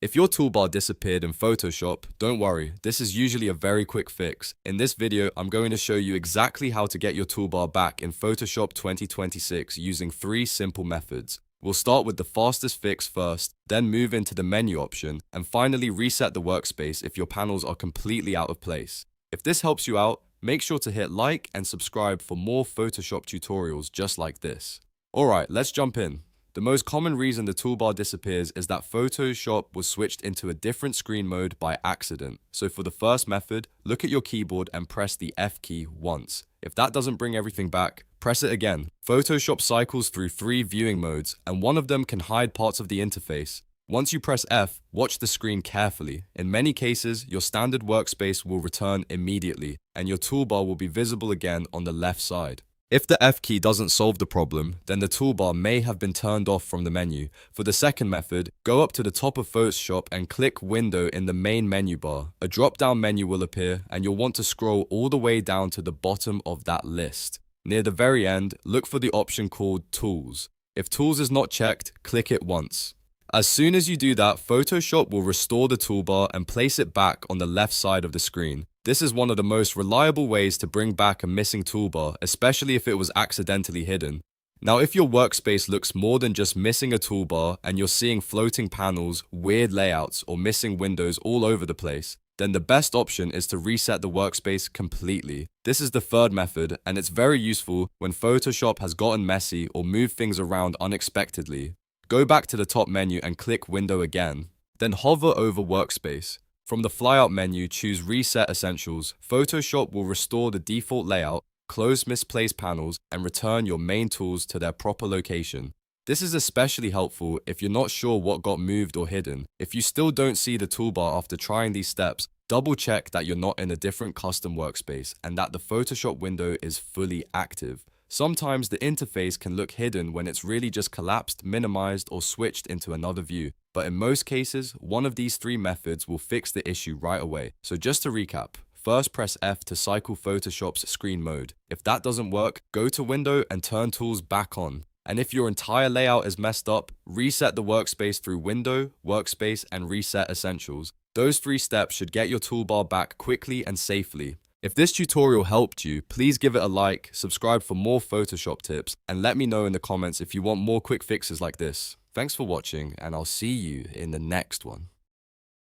If your toolbar disappeared in Photoshop, don't worry, this is usually a very quick fix. In this video, I'm going to show you exactly how to get your toolbar back in Photoshop 2026 using 3 simple methods. We'll start with the fastest fix first, then move into the menu option, and finally reset the workspace if your panels are completely out of place. If this helps you out, make sure to hit like and subscribe for more Photoshop tutorials just like this. Alright, let's jump in. The most common reason the toolbar disappears is that Photoshop was switched into a different screen mode by accident. So for the first method, look at your keyboard and press the F key once. If that doesn't bring everything back, press it again. Photoshop cycles through 3 viewing modes, and one of them can hide parts of the interface. Once you press F, watch the screen carefully. In many cases, your standard workspace will return immediately, and your toolbar will be visible again on the left side. If the F key doesn't solve the problem, then the toolbar may have been turned off from the menu. For the second method, go up to the top of Photoshop and click Window in the main menu bar. A drop-down menu will appear, and you'll want to scroll all the way down to the bottom of that list. Near the very end, look for the option called Tools. If Tools is not checked, click it once. As soon as you do that, Photoshop will restore the toolbar and place it back on the left side of the screen. This is one of the most reliable ways to bring back a missing toolbar, especially if it was accidentally hidden. Now, if your workspace looks more than just missing a toolbar and you're seeing floating panels, weird layouts, or missing windows all over the place, then the best option is to reset the workspace completely. This is the third method, and it's very useful when Photoshop has gotten messy or moved things around unexpectedly. Go back to the top menu and click Window again. Then hover over Workspace. From the flyout menu, choose Reset Essentials. Photoshop will restore the default layout, close misplaced panels, and return your main tools to their proper location. This is especially helpful if you're not sure what got moved or hidden. If you still don't see the toolbar after trying these steps, double check that you're not in a different custom workspace and that the Photoshop window is fully active. Sometimes the interface can look hidden when it's really just collapsed, minimized, or switched into another view. But in most cases, one of these 3 methods will fix the issue right away. So just to recap, first press F to cycle Photoshop's screen mode. If that doesn't work, go to Window and turn Tools back on. And if your entire layout is messed up, reset the workspace through Window, Workspace, and Reset Essentials. Those 3 steps should get your toolbar back quickly and safely. If this tutorial helped you, please give it a like, subscribe for more Photoshop tips, and let me know in the comments if you want more quick fixes like this. Thanks for watching, and I'll see you in the next one.